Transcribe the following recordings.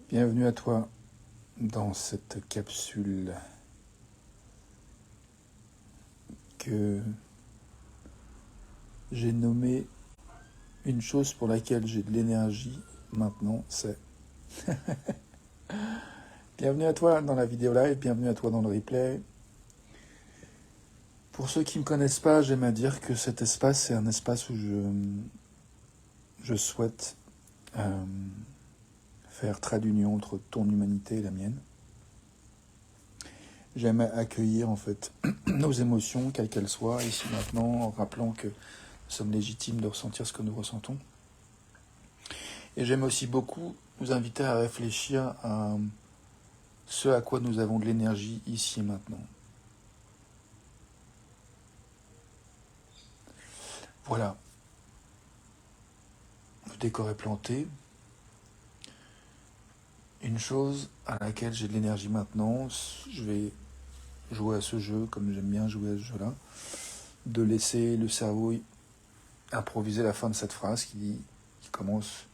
Bienvenue à toi dans cette capsule que j'ai nommée une chose pour laquelle j'ai de l'énergie maintenant, c'est... Bienvenue à toi dans la vidéo live, bienvenue à toi dans le replay. Pour ceux qui ne me connaissent pas, j'aime à dire que cet espace, c'est un espace où je souhaite faire trait d'union entre ton humanité et la mienne. J'aime accueillir en fait nos émotions, quelles qu'elles soient, ici maintenant, en rappelant que nous sommes légitimes de ressentir ce que nous ressentons. Et j'aime aussi beaucoup vous inviter à réfléchir à ce à quoi nous avons de l'énergie ici et maintenant. Voilà. Le décor est planté. Une chose à laquelle j'ai de l'énergie maintenant, je vais jouer à ce jeu, comme j'aime bien jouer à ce jeu-là, de laisser le cerveau improviser la fin de cette phrase qui commence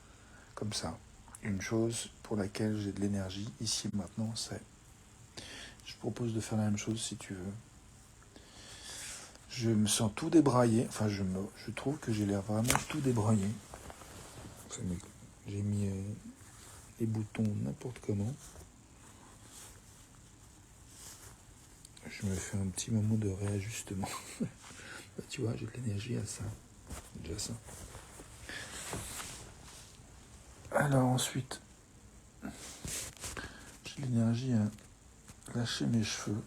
comme ça. Une chose pour laquelle j'ai de l'énergie ici et maintenant, c'est... Je propose de faire la même chose si tu veux. Je me sens tout débraillé, enfin je trouve que j'ai l'air vraiment tout débraillé. J'ai mis les boutons n'importe comment. Je me fais un petit moment de réajustement. Bah, tu vois, j'ai de l'énergie à ça. Déjà ça. Alors ensuite, j'ai de l'énergie à lâcher mes cheveux.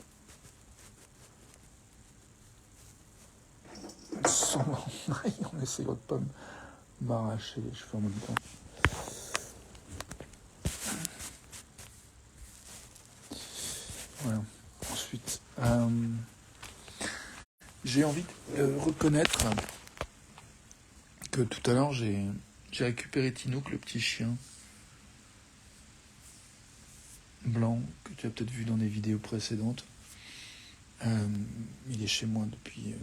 En essayant de pas m'arracher les cheveux en même temps. Voilà. Ensuite, j'ai envie de reconnaître que tout à l'heure, j'ai récupéré Tinouk, le petit chien blanc que tu as peut-être vu dans des vidéos précédentes. Il est chez moi depuis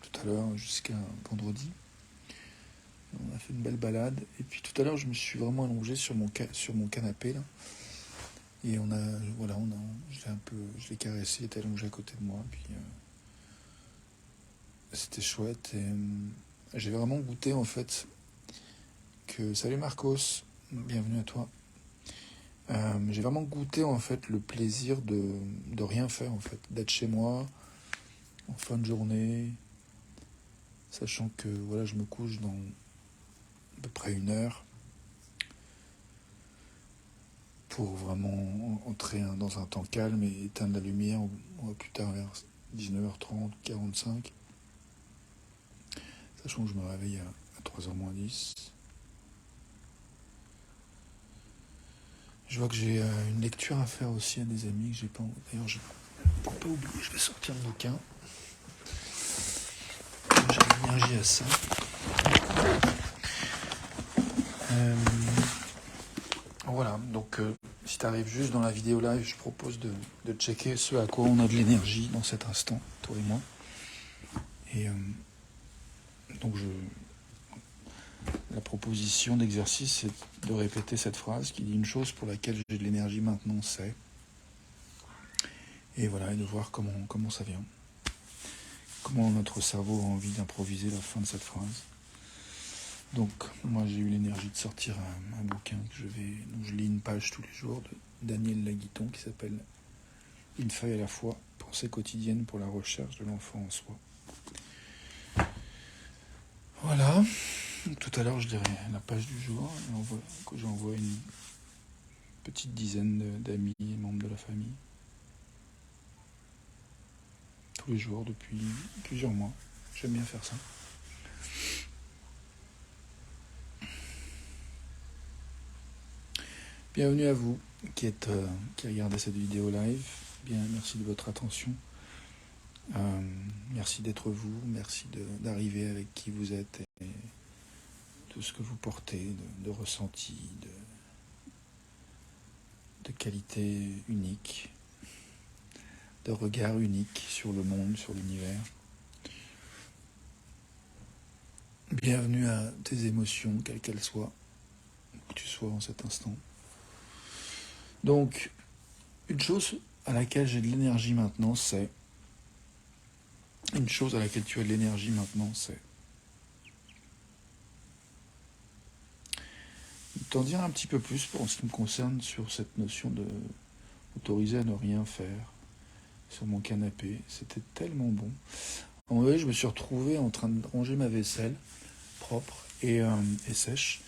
tout à l'heure jusqu'à vendredi. On a fait une belle balade. Et puis tout à l'heure, je me suis vraiment allongé sur mon canapé là. Et je l'ai caressé, il était allongé à côté de moi. Puis c'était chouette. Et j'ai vraiment goûté en fait que... Salut Marcos, bienvenue à toi. J'ai vraiment goûté en fait le plaisir de rien faire en fait, d'être chez moi en fin de journée, sachant que voilà, je me couche dans à peu près 1 heure pour vraiment entrer dans un temps calme et éteindre la lumière plus tard vers 19h30, 45, sachant que je me réveille à 3h moins 10. Je vois que j'ai une lecture à faire aussi à des amis que j'ai pas... D'ailleurs, pour pas oublier, je vais sortir le bouquin. J'ai l'énergie à ça. Voilà, donc si tu arrives juste dans la vidéo live, je propose de checker ce à quoi on a de l'énergie dans cet instant, toi et moi. Et donc la proposition d'exercice, c'est de répéter cette phrase qui dit une chose pour laquelle j'ai de l'énergie maintenant, c'est... Et voilà, et de voir comment ça vient. Comment notre cerveau a envie d'improviser la fin de cette phrase. Donc, moi, j'ai eu l'énergie de sortir un bouquin dont je lis une page tous les jours de Daniel Laguiton qui s'appelle « Une feuille à la fois, pensée quotidienne pour la recherche de l'enfant en soi ». Voilà. Tout à l'heure, je dirais la page du jour. Que j'envoie une petite dizaine d'amis et membres de la famille. Tous les jours, depuis plusieurs mois. J'aime bien faire ça. Bienvenue à vous qui regardez cette vidéo live. Bien, merci de votre attention. Merci d'être vous. Merci d'arriver avec qui vous êtes et tout ce que vous portez de ressenti, de qualité unique, de regard unique sur le monde, sur l'univers. Bienvenue à tes émotions, quelles qu'elles soient, où tu sois en cet instant. Donc, une chose à laquelle j'ai de l'énergie maintenant, c'est... Une chose à laquelle tu as de l'énergie maintenant, c'est... T'en dire un petit peu plus pour en ce qui me concerne sur cette notion de autoriser à ne rien faire sur mon canapé. C'était tellement bon. En vrai, je me suis retrouvé en train de ranger ma vaisselle propre et sèche.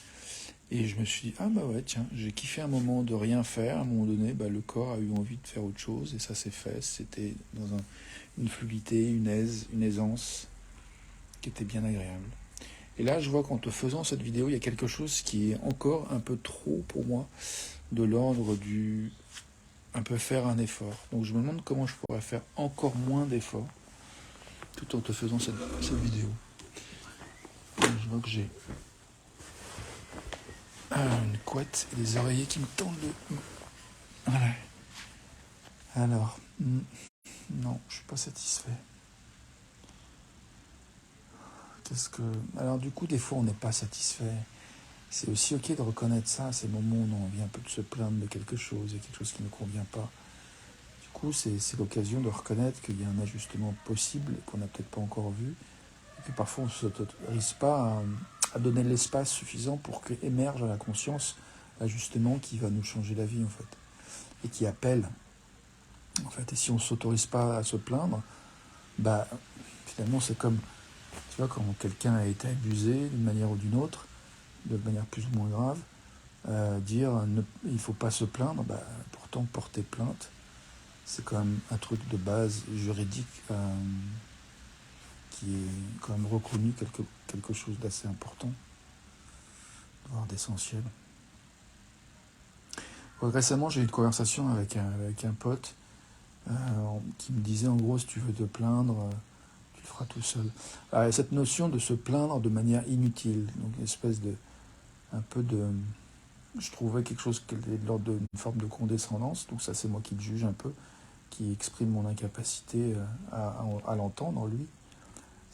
Et je me suis dit, ah bah ouais, tiens, j'ai kiffé un moment de rien faire. À un moment donné, bah, le corps a eu envie de faire autre chose et ça s'est fait. C'était dans une fluidité, une aisance qui était bien agréable. Et là, je vois qu'en te faisant cette vidéo, il y a quelque chose qui est encore un peu trop pour moi, de l'ordre du un peu faire un effort. Donc je me demande comment je pourrais faire encore moins d'efforts tout en te faisant cette vidéo. Je vois que j'ai une couette et des oreillers qui me tendent le... Voilà. Alors, non, je suis pas satisfait. Alors du coup, des fois, on n'est pas satisfait. C'est aussi ok de reconnaître ça, ces moments où on a envie un peu de se plaindre de quelque chose, il y a quelque chose qui ne convient pas. Du coup, c'est l'occasion de reconnaître qu'il y a un ajustement possible qu'on n'a peut-être pas encore vu, et que parfois on ne s'autorise pas à donner l'espace suffisant pour qu'émerge à la conscience l'ajustement qui va nous changer la vie en fait, et qui appelle en fait. Et si on ne s'autorise pas à se plaindre, bah finalement c'est comme, tu vois, quand quelqu'un a été abusé d'une manière ou d'une autre, de manière plus ou moins grave, dire il ne faut pas se plaindre, bah, pourtant porter plainte, c'est quand même un truc de base juridique qui est quand même reconnu quelque chose d'assez important, voire d'essentiel. Récemment, j'ai eu une conversation avec un pote qui me disait en gros, si tu veux te plaindre, tu le feras tout seul. Alors, cette notion de se plaindre de manière inutile, donc une espèce de... un peu de... Je trouvais quelque chose qui est de l'ordre d'une forme de condescendance, donc ça c'est moi qui le juge un peu, qui exprime mon incapacité à l'entendre, lui,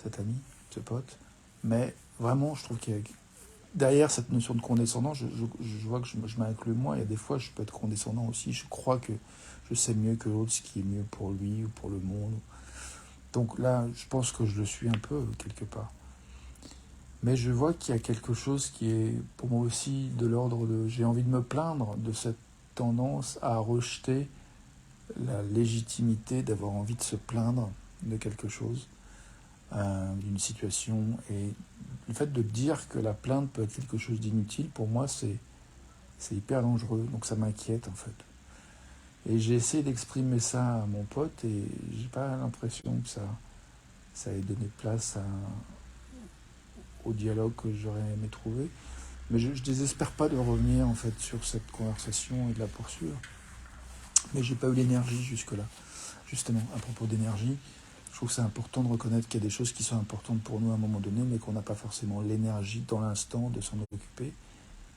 cet ami, ce pote. Mais vraiment, je trouve qu'il y a... Derrière cette notion de condescendance, je vois que je m'inclus moi. Il y a des fois, je peux être condescendant aussi. Je crois que je sais mieux que l'autre ce qui est mieux pour lui ou pour le monde. Donc là, je pense que je le suis un peu, quelque part. Mais je vois qu'il y a quelque chose qui est, pour moi aussi, de l'ordre de... J'ai envie de me plaindre de cette tendance à rejeter la légitimité d'avoir envie de se plaindre de quelque chose, d'une situation. Et le fait de dire que la plainte peut être quelque chose d'inutile, pour moi, c'est hyper dangereux. Donc ça m'inquiète, en fait. Et j'ai essayé d'exprimer ça à mon pote et j'ai pas l'impression que ça ait donné place au dialogue que j'aurais aimé trouver. Mais je désespère pas de revenir, en fait, sur cette conversation et de la poursuivre. Mais j'ai pas eu l'énergie jusque-là. Justement, à propos d'énergie, je trouve que c'est important de reconnaître qu'il y a des choses qui sont importantes pour nous à un moment donné, mais qu'on n'a pas forcément l'énergie dans l'instant de s'en occuper.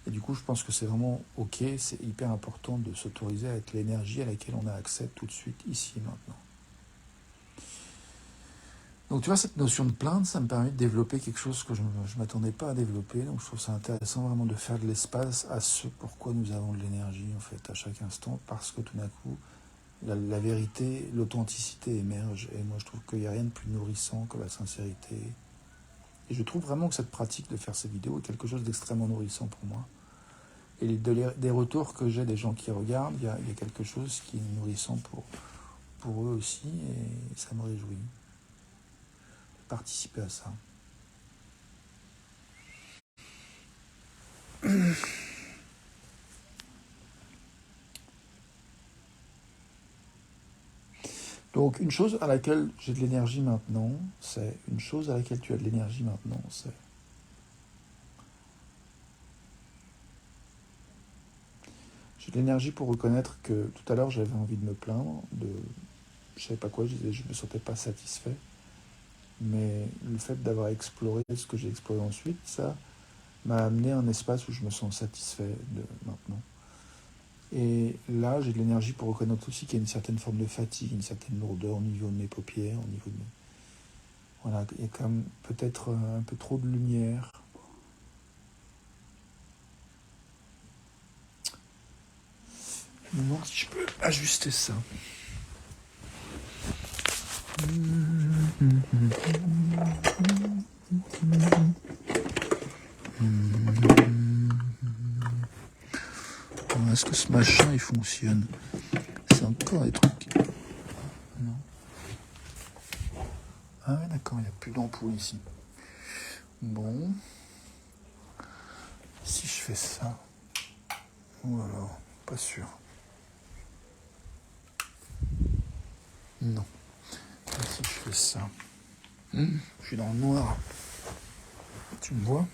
Et du coup, je pense que c'est vraiment ok, c'est hyper important de s'autoriser à être l'énergie à laquelle on a accès tout de suite, ici et maintenant. Donc tu vois, cette notion de plainte, ça me permet de développer quelque chose que je ne m'attendais pas à développer. Donc je trouve ça intéressant vraiment de faire de l'espace à ce pourquoi nous avons de l'énergie, en fait, à chaque instant, parce que tout d'un coup, la vérité, l'authenticité émerge. Et moi, je trouve qu'il n'y a rien de plus nourrissant que la sincérité. Et je trouve vraiment que cette pratique de faire ces vidéos est quelque chose d'extrêmement nourrissant pour moi. Et des retours que j'ai des gens qui regardent, il y a quelque chose qui est nourrissant pour eux aussi, et ça me réjouit de participer à ça. Donc une chose à laquelle j'ai de l'énergie maintenant, c'est... Une chose à laquelle tu as de l'énergie maintenant, c'est... J'ai de l'énergie pour reconnaître que tout à l'heure j'avais envie de me plaindre, je savais pas quoi, je disais, je me sentais pas satisfait. Mais le fait d'avoir exploré ce que j'ai exploré ensuite, ça m'a amené à un espace où je me sens satisfait de maintenant. Et là, j'ai de l'énergie pour reconnaître aussi qu'il y a une certaine forme de fatigue, une certaine lourdeur au niveau de mes paupières, au niveau de... Voilà, il y a quand même peut-être un peu trop de lumière. Je me demande si je peux ajuster ça. Est-ce que ce machin il fonctionne? C'est encore des trucs. Non. Ah ouais, d'accord, il n'y a plus d'ampoule ici. Bon. Si je fais ça. Ou alors, pas sûr. Non. Et si je fais ça. Je suis dans le noir. Tu me vois?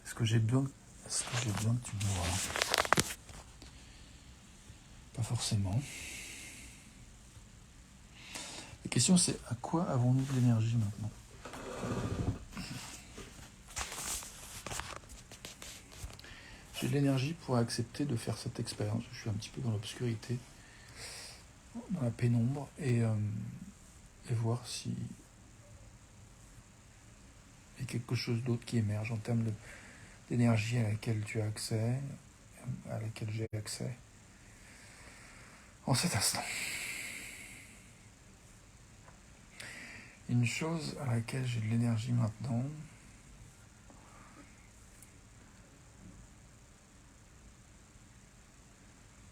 Est-ce que j'ai besoin que tu me vois? Pas forcément. La question c'est à quoi avons-nous de l'énergie maintenant? J'ai de l'énergie pour accepter de faire cette expérience. Je suis un petit peu dans l'obscurité, dans la pénombre, et voir si il y a quelque chose d'autre qui émerge en termes d'énergie à laquelle tu as accès, à laquelle j'ai accès en cet instant. Une chose à laquelle j'ai de l'énergie maintenant,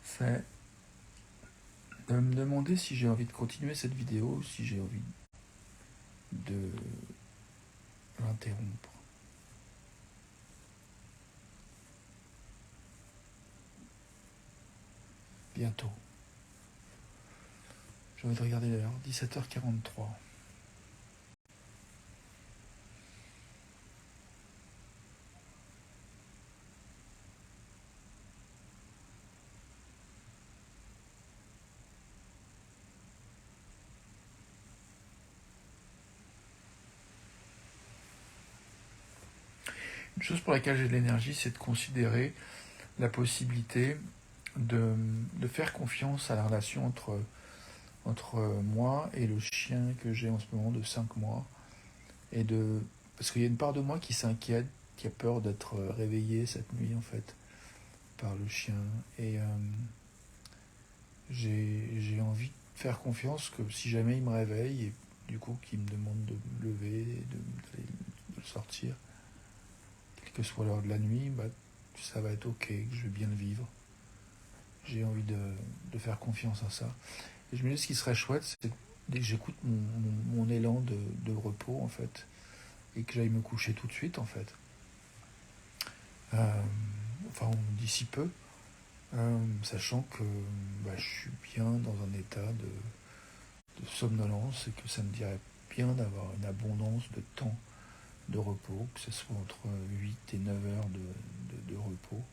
c'est de me demander si j'ai envie de continuer cette vidéo ou si j'ai envie de l'interrompre. Bientôt. J'ai envie de regarder l'heure, 17h43. Une chose pour laquelle j'ai de l'énergie, c'est de considérer la possibilité de faire confiance à la relation entre moi et le chien que j'ai en ce moment de 5 mois. Parce qu'il y a une part de moi qui s'inquiète, qui a peur d'être réveillé cette nuit en fait par le chien. Et j'ai envie de faire confiance que si jamais il me réveille et du coup qu'il me demande de me lever, de sortir, quelle que soit l'heure de la nuit, ça va être ok, que je vais bien le vivre. J'ai envie de faire confiance à ça. Et je me dis ce qui serait chouette, c'est dès que j'écoute mon élan de repos en fait, et que j'aille me coucher tout de suite en fait. Enfin d'ici peu, sachant que je suis bien dans un état de somnolence et que ça me dirait bien d'avoir une abondance de temps de repos, que ce soit entre 8 et 9 heures de repos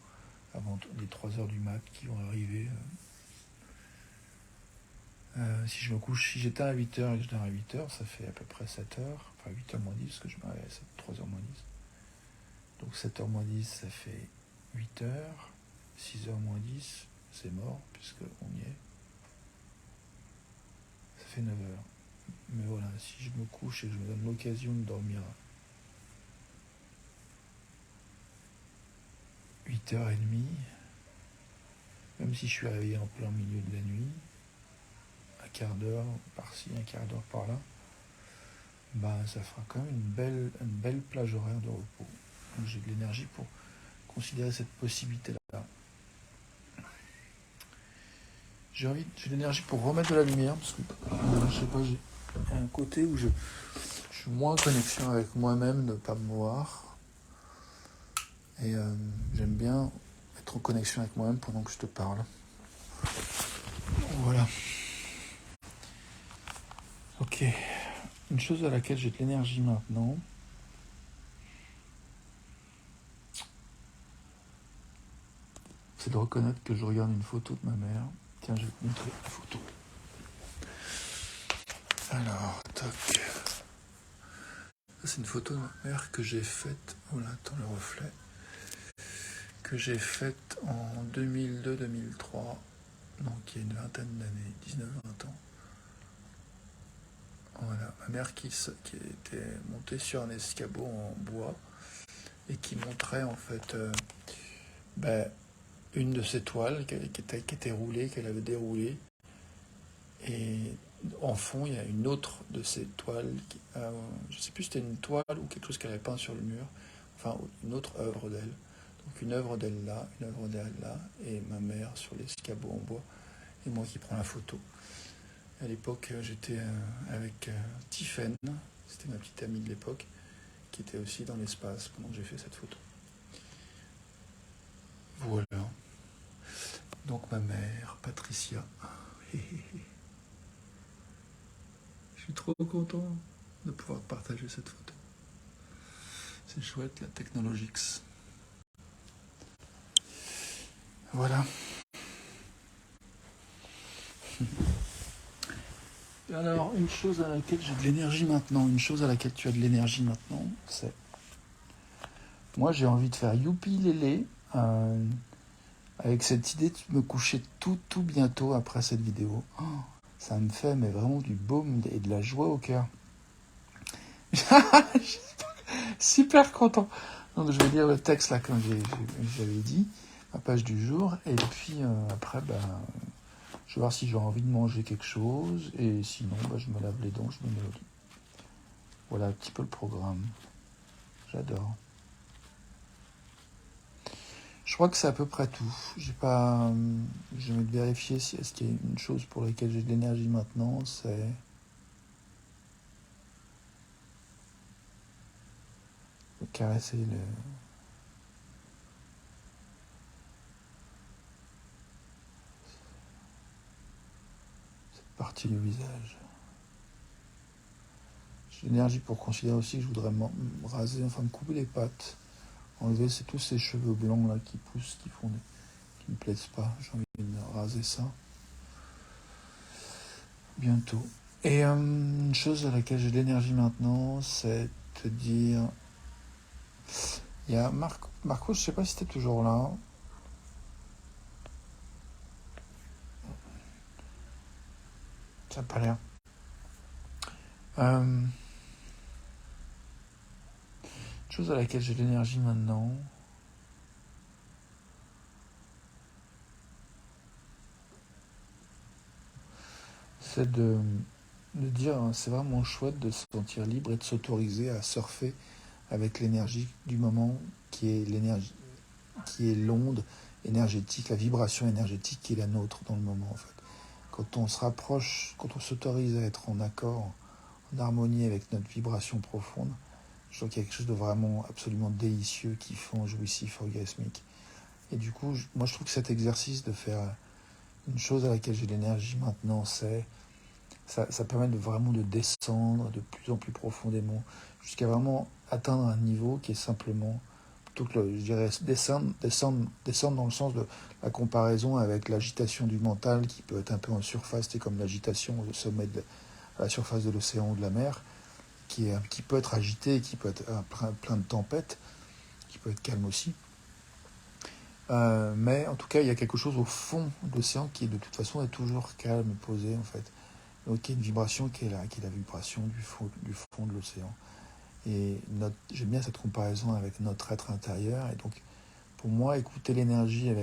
avant les 3 heures du mat qui vont arriver. Si je me couche, si j'éteins à 8h et que je dors à 8h, ça fait à peu près 7 heures, enfin 8h moins 10, parce que je me réveille à 3h moins 10. Donc 7h moins 10, ça fait 8h, 6h moins 10, c'est mort, puisqu'on y est. Ça fait 9 heures. Mais voilà, si je me couche et que je me donne l'occasion de dormir 8h30, même si je suis réveillé en plein milieu de la nuit, un quart d'heure par-ci, un quart d'heure par-là, ça fera quand même une belle plage horaire de repos. Donc j'ai de l'énergie pour considérer cette possibilité-là. J'ai de l'énergie pour remettre de la lumière, parce que je sais pas, j'ai un côté où je suis moins en connexion avec moi-même, de ne pas me voir. Et j'aime bien être en connexion avec moi-même pendant que je te parle. Voilà. Ok. Une chose à laquelle j'ai de l'énergie maintenant, c'est de reconnaître que je regarde une photo de ma mère. Tiens, je vais te montrer la photo. Alors, toc. C'est une photo de ma mère que j'ai faite, oh là, attends le reflet, que j'ai faite en 2002-2003, donc il y a une vingtaine d'années, 19-20 ans. Voilà, ma mère qui était montée sur un escabeau en bois et qui montrait en fait ben, une de ses toiles qui était roulée, qu'elle avait déroulée. Et en fond, il y a une autre de ces toiles. Je ne sais plus si c'était une toile ou quelque chose qu'elle avait peint sur le mur. Enfin, une autre œuvre d'elle. Donc une œuvre d'elle là, une œuvre d'elle là, et ma mère sur l'escabeau en bois, et moi qui prends la photo. À l'époque, j'étais avec Tiffaine, c'était ma petite amie de l'époque, qui était aussi dans l'espace pendant que j'ai fait cette photo. Voilà. Donc ma mère, Patricia. Je suis trop content de pouvoir partager cette photo. C'est chouette, la Technologix. Voilà. Alors, une chose à laquelle j'ai de l'énergie maintenant, une chose à laquelle tu as de l'énergie maintenant, c'est... Moi, j'ai envie de faire youpi lélé, avec cette idée de me coucher tout bientôt après cette vidéo. Oh, ça me fait mais vraiment du baume et de la joie au cœur. Super content. Donc je vais lire le texte là comme j'avais dit, ma page du jour, et puis après je vais voir si j'ai envie de manger quelque chose, et sinon je me lave les dents, je me mets au lit. Voilà un petit peu le programme. J'adore. Je crois que c'est à peu près tout. J'ai pas, je vais vérifier si est-ce qu'il y a une chose pour laquelle j'ai de l'énergie maintenant, c'est caresser cette partie du visage. J'ai l'énergie pour considérer aussi que je voudrais me raser, enfin me couper les pattes, enlever tous ces cheveux blancs là qui poussent, qui me plaisent pas. J'ai envie de me raser ça bientôt. Et une chose à laquelle j'ai de l'énergie maintenant, c'est te dire, il y a Marco, je sais pas si t'es toujours là. Ça n'a pas l'air. Une chose à laquelle j'ai de l'énergie maintenant, c'est de dire, c'est vraiment chouette de se sentir libre et de s'autoriser à surfer avec l'énergie du moment qui est l'énergie, qui est l'onde énergétique, la vibration énergétique qui est la nôtre dans le moment en fait. Quand on se rapproche, quand on s'autorise à être en accord, en harmonie avec notre vibration profonde, je trouve qu'il y a quelque chose de vraiment absolument délicieux, kiffant, jouissif, orgasmique. Et du coup, moi je trouve que cet exercice de faire une chose à laquelle j'ai l'énergie maintenant, ça permet vraiment de descendre de plus en plus profondément, jusqu'à vraiment atteindre un niveau qui est simplement, plutôt que je dirais descendre dans le sens de la comparaison avec l'agitation du mental qui peut être un peu en surface, c'est comme l'agitation au sommet à la surface de l'océan ou de la mer, qui peut être agité, qui peut être plein de tempêtes, qui peut être calme aussi. Mais en tout cas, il y a quelque chose au fond de l'océan qui, de toute façon, est toujours calme et posé, en fait. Donc, il y a une vibration qui est là, qui est la vibration du fond de l'océan. Et j'aime bien cette comparaison avec notre être intérieur. Et donc, pour moi, écouter l'énergie à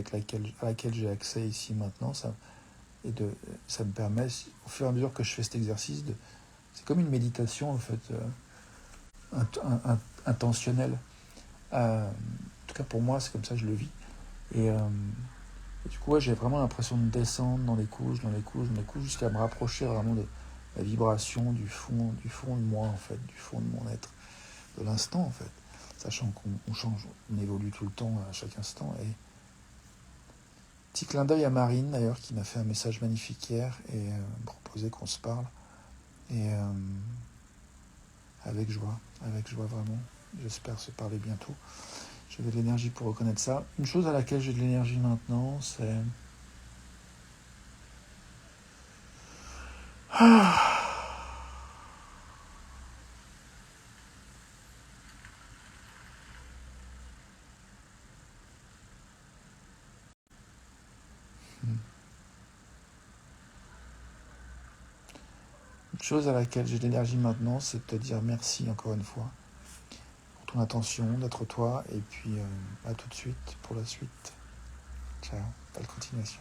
laquelle j'ai accès ici maintenant, ça me permet, au fur et à mesure que je fais cet exercice, c'est comme une méditation, en fait, intentionnelle. En tout cas, pour moi, c'est comme ça que je le vis. Et du coup, j'ai vraiment l'impression de descendre dans les couches, jusqu'à me rapprocher vraiment de la vibration du fond de moi, en fait, du fond de mon être, de l'instant, en fait. Sachant qu'on change, on évolue tout le temps, à chaque instant. Et petit clin d'œil à Marine, d'ailleurs, qui m'a fait un message magnifique hier et me proposait qu'on se parle. Et avec joie vraiment. J'espère se parler bientôt. J'avais de l'énergie pour reconnaître ça. Une chose à laquelle j'ai de l'énergie maintenant, c'est... Une chose à laquelle j'ai de l'énergie maintenant, c'est de te dire merci encore une fois ton attention, d'être toi, et puis à tout de suite pour la suite. Ciao, belle continuation.